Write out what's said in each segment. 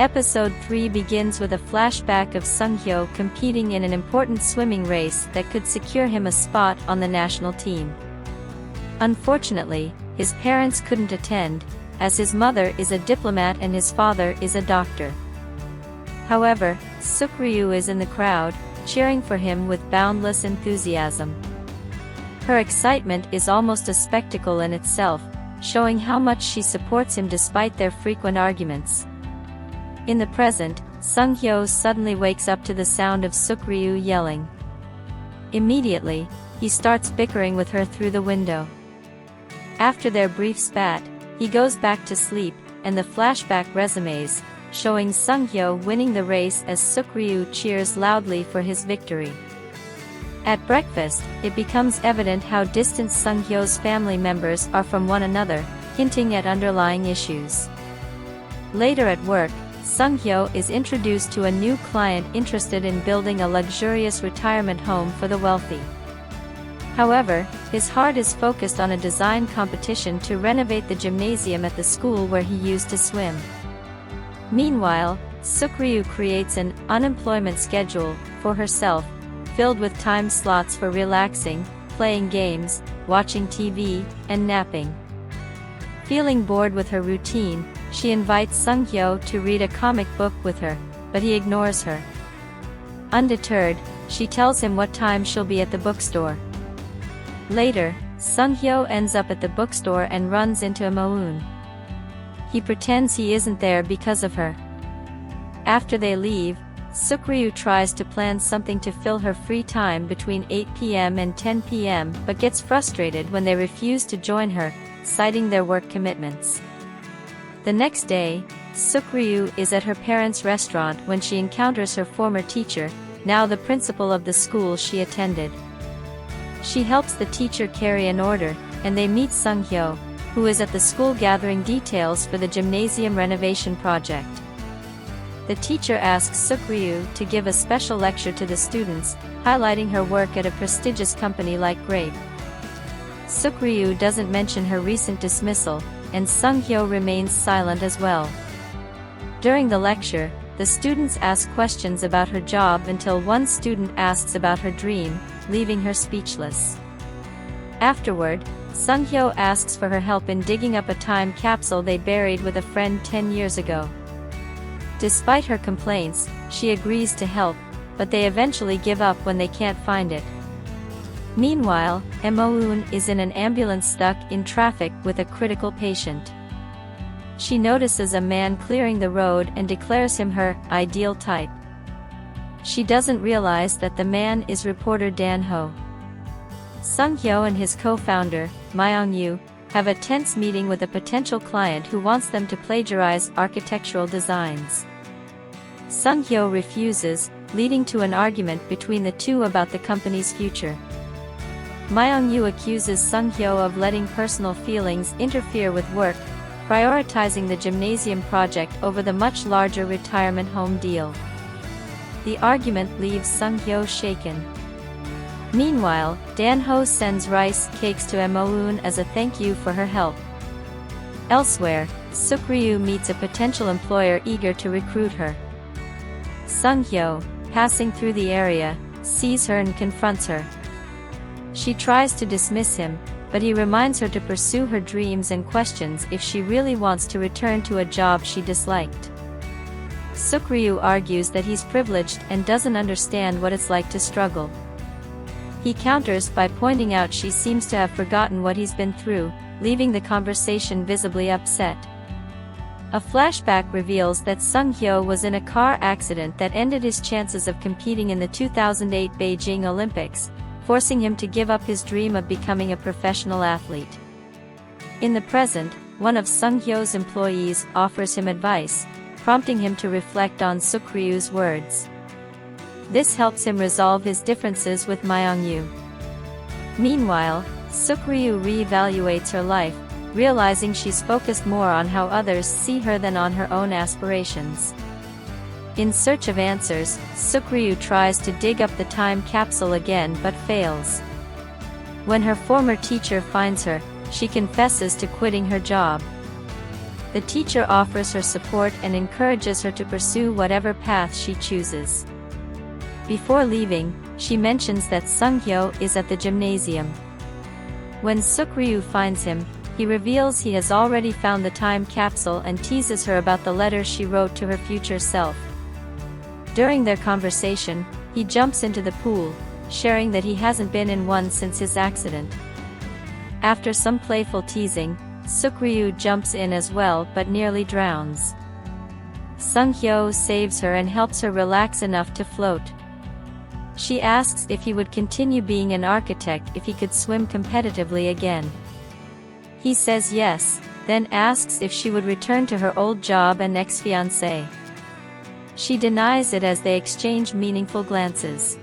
Episode 3 begins with a flashback of Sung-hyo competing in an important swimming race that could secure him a spot on the national team. Unfortunately, his parents couldn't attend, as his mother is a diplomat and his father is a doctor. However, Suk-ryu is in the crowd, cheering for him with boundless enthusiasm. Her excitement is almost a spectacle in itself, showing how much she supports him despite their frequent arguments. In the present, Sung-hyo suddenly wakes up to the sound of Suk-ryu yelling. Immediately, he starts bickering with her through the window. After their brief spat, he goes back to sleep, and the flashback resumes, showing Sung-hyo winning the race as Suk-ryu cheers loudly for his victory. At breakfast, it becomes evident how distant Sung-hyo's family members are from one another, hinting at underlying issues. Later at work, Sung-hyo is introduced to a new client interested in building a luxurious retirement home for the wealthy. However, his heart is focused on a design competition to renovate the gymnasium at the school where he used to swim. Meanwhile, Suk-ryu creates an unemployment schedule for herself, filled with time slots for relaxing, playing games, watching TV, and napping. Feeling bored with her routine, she invites Sung-hyo to read a comic book with her, but he ignores her. Undeterred, she tells him what time she'll be at the bookstore. Later, Sung-hyo ends up at the bookstore and runs into Moon. He pretends he isn't there because of her. After they leave, Suk-ryu tries to plan something to fill her free time between 8 p.m. and 10 p.m. but gets frustrated when they refuse to join her, citing their work commitments. The next day, Suk-ryu is at her parents' restaurant when she encounters her former teacher, now the principal of the school she attended. She helps the teacher carry an order, and they meet Sung-hyo, who is at the school gathering details for the gymnasium renovation project. The teacher asks Suk-ryu to give a special lecture to the students, highlighting her work at a prestigious company like Grape. Suk-ryu doesn't mention her recent dismissal, and Sung-hyo remains silent as well. During the lecture, the students ask questions about her job until one student asks about her dream, leaving her speechless. Afterward, Sung-hyo asks for her help in digging up a time capsule they buried with a friend 10 years ago. Despite her complaints, she agrees to help, but they eventually give up when they can't find it. Meanwhile, Moon is in an ambulance stuck in traffic with a critical patient. She notices a man clearing the road and declares him her ideal type. She doesn't realize that the man is reporter Dan-ho. Sung-hyo and his co-founder, Myung-yu, have a tense meeting with a potential client who wants them to plagiarize architectural designs. Sung-hyo refuses, leading to an argument between the two about the company's future. Myung-yu accuses Sung-hyo of letting personal feelings interfere with work, prioritizing the gymnasium project over the much larger retirement home deal. The argument leaves Sung-hyo shaken. Meanwhile, Dan-ho sends rice cakes to Moon as a thank you for her help. Elsewhere, Suk-ryu meets a potential employer eager to recruit her. Sung-hyo, passing through the area, sees her and confronts her. She tries to dismiss him, but he reminds her to pursue her dreams and questions if she really wants to return to a job she disliked. Suk-ryu argues that he's privileged and doesn't understand what it's like to struggle. He counters by pointing out she seems to have forgotten what he's been through, leaving the conversation visibly upset. A flashback reveals that Sung-hyo was in a car accident that ended his chances of competing in the 2008 Beijing Olympics, forcing him to give up his dream of becoming a professional athlete. In the present, one of Sung-hyo's employees offers him advice, prompting him to reflect on Suk-ryu's words. This helps him resolve his differences with Myung-yu. Meanwhile, Suk-ryu re-evaluates her life, realizing she's focused more on how others see her than on her own aspirations. In search of answers, Suk-ryu tries to dig up the time capsule again but fails. When her former teacher finds her, she confesses to quitting her job. The teacher offers her support and encourages her to pursue whatever path she chooses. Before leaving, she mentions that Sunghyo is at the gymnasium. When Sukryu finds him, he reveals he has already found the time capsule and teases her about the letter she wrote to her future self. During their conversation, he jumps into the pool, sharing that he hasn't been in one since his accident. After some playful teasing, Sukryu jumps in as well but nearly drowns. Sunghyo saves her and helps her relax enough to float. She asks if he would continue being an architect if he could swim competitively again. He says yes, then asks if she would return to her old job and ex-fiancé. She denies it as they exchange meaningful glances.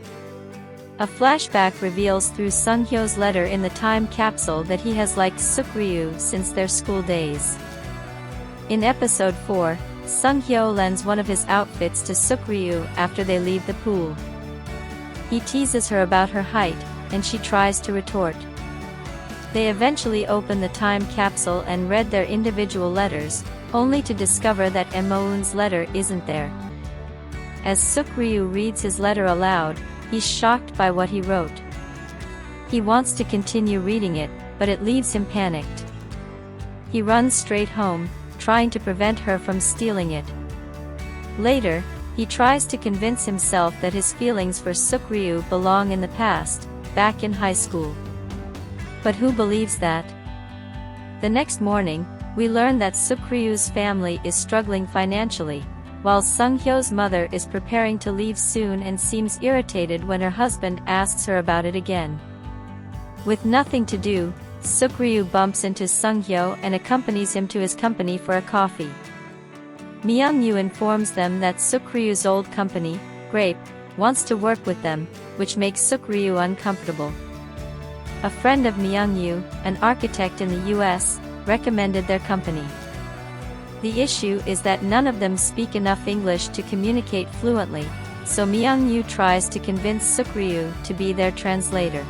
A flashback reveals through Sunghyo's letter in the time capsule that he has liked Sukryu since their school days. In episode 4, Sunghyo lends one of his outfits to Sukryu after they leave the pool. He teases her about her height, and she tries to retort. They eventually open the time capsule and read their individual letters, only to discover that Moon's letter isn't there. As Sukryu reads his letter aloud, he's shocked by what he wrote. He wants to continue reading it, but it leaves him panicked. He runs straight home, trying to prevent her from stealing it. Later, he tries to convince himself that his feelings for Sukryu belong in the past, back in high school. But who believes that? The next morning, we learn that Sukryu's family is struggling financially, while Sunghyo's mother is preparing to leave soon and seems irritated when her husband asks her about it again. With nothing to do, Sukryu bumps into Sunghyo and accompanies him to his company for a coffee. Myungyu informs them that Sukryu's old company, Grape, wants to work with them, which makes Sukryu uncomfortable. A friend of Myungyu, an architect in the US, recommended their company. The issue is that none of them speak enough English to communicate fluently, so Myungyu tries to convince Sukryu to be their translator.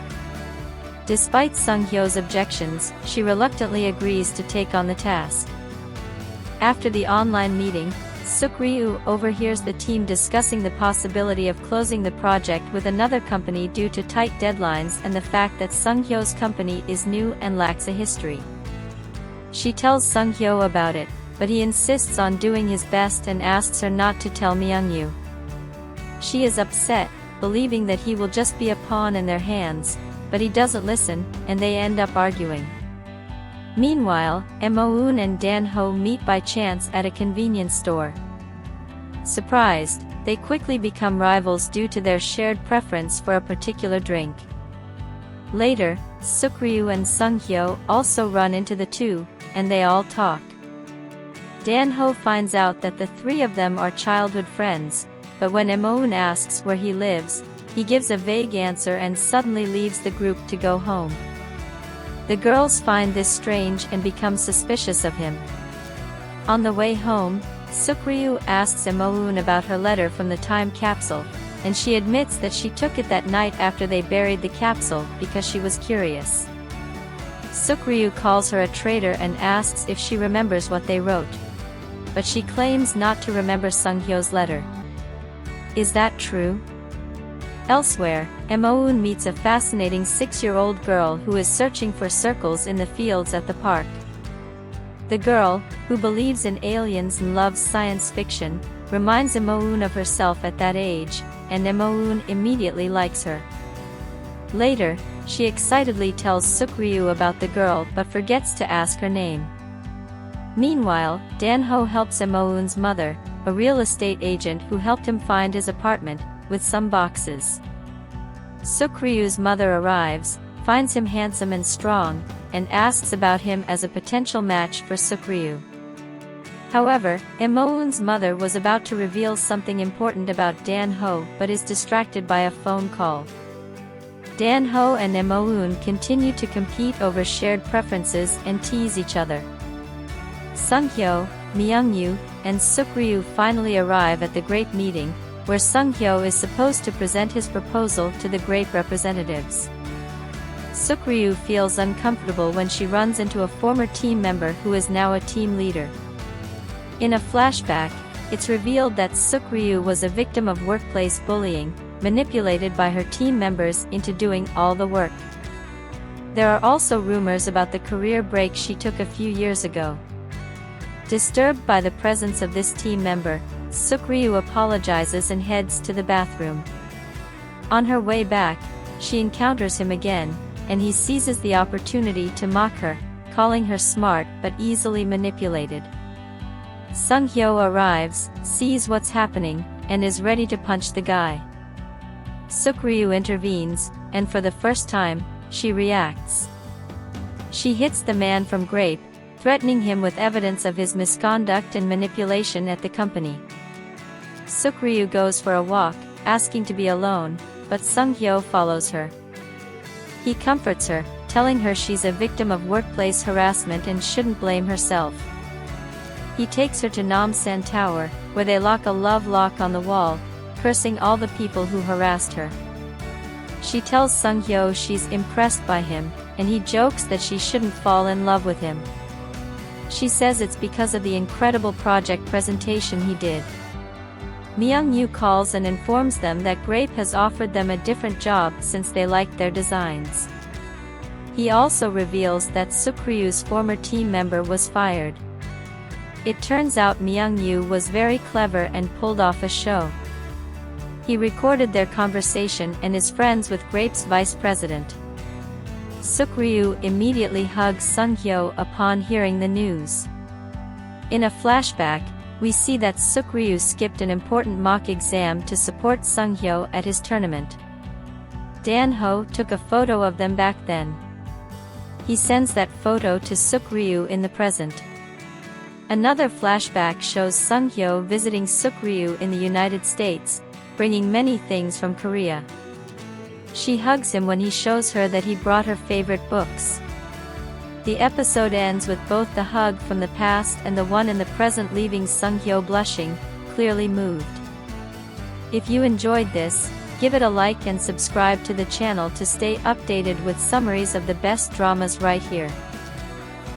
Despite Sunghyo's objections, she reluctantly agrees to take on the task. After the online meeting, Sukryu overhears the team discussing the possibility of closing the project with another company due to tight deadlines and the fact that Sunghyo's company is new and lacks a history. She tells Sunghyo about it, but he insists on doing his best and asks her not to tell Myungyu. She is upset, believing that he will just be a pawn in their hands, but he doesn't listen, and they end up arguing. Meanwhile, Moon and Dan-ho meet by chance at a convenience store. Surprised, they quickly become rivals due to their shared preference for a particular drink. Later, Sukryu and Sunghyo also run into the two, and they all talk. Dan-ho finds out that the three of them are childhood friends, but when Moon asks where he lives, he gives a vague answer and suddenly leaves the group to go home. The girls find this strange and become suspicious of him. On the way home, Sukryu asks Moon about her letter from the time capsule, and she admits that she took it that night after they buried the capsule because she was curious. Sukryu calls her a traitor and asks if she remembers what they wrote. But she claims not to remember Sunghyo's letter. Is that true? Elsewhere, Moon meets a fascinating 6-year-old girl who is searching for circles in the fields at the park. The girl, who believes in aliens and loves science fiction, reminds Moon of herself at that age, and Moon immediately likes her. Later, she excitedly tells Sukryu about the girl but forgets to ask her name. Meanwhile, Dan-ho helps Moon's mother, a real estate agent who helped him find his apartment, with some boxes. Sukryu's mother arrives, finds him handsome and strong, and asks about him as a potential match for Sukryu. However, Moon's mother was about to reveal something important about Dan-ho but is distracted by a phone call. Dan-ho and Moon continue to compete over shared preferences and tease each other. Sunghyo, Myungyu, and Sukryu finally arrive at the Grape meeting, where Sunghyo is supposed to present his proposal to the Grape representatives. Sukryu feels uncomfortable when she runs into a former team member who is now a team leader. In a flashback, it's revealed that Suk-ryu was a victim of workplace bullying, manipulated by her team members into doing all the work. There are also rumors about the career break she took a few years ago. Disturbed by the presence of this team member, Suk-ryu apologizes and heads to the bathroom. On her way back, she encounters him again, and he seizes the opportunity to mock her, calling her smart but easily manipulated. Sung-hyo arrives, sees what's happening, and is ready to punch the guy. Suk-ryu intervenes, and for the first time, she reacts. She hits the man from Grape, threatening him with evidence of his misconduct and manipulation at the company. Suk-ryu goes for a walk, asking to be alone, but Sung-hyo follows her. He comforts her, telling her she's a victim of workplace harassment and shouldn't blame herself. He takes her to Namsan Tower, where they lock a love lock on the wall, cursing all the people who harassed her. She tells Sung-hyo she's impressed by him, and he jokes that she shouldn't fall in love with him. She says it's because of the incredible project presentation he did. Myung-yu calls and informs them that Grape has offered them a different job since they liked their designs. He also reveals that Suk-ryu's former team member was fired. It turns out Myung-yu was very clever and pulled off a show. He recorded their conversation and is friends with Grape's vice president. Suk-ryu immediately hugs Sung-hyo upon hearing the news. In a flashback, we see that Suk-ryu skipped an important mock exam to support Sung-hyo at his tournament. Dan-ho took a photo of them back then. He sends that photo to Suk-ryu in the present. Another flashback shows Sung-hyo visiting Suk-ryu in the United States, bringing many things from Korea. She hugs him when he shows her that he brought her favorite books. The episode ends with both the hug from the past and the one in the present, leaving Sung-hyo blushing, clearly moved. If you enjoyed this, give it a like and subscribe to the channel to stay updated with summaries of the best dramas right here.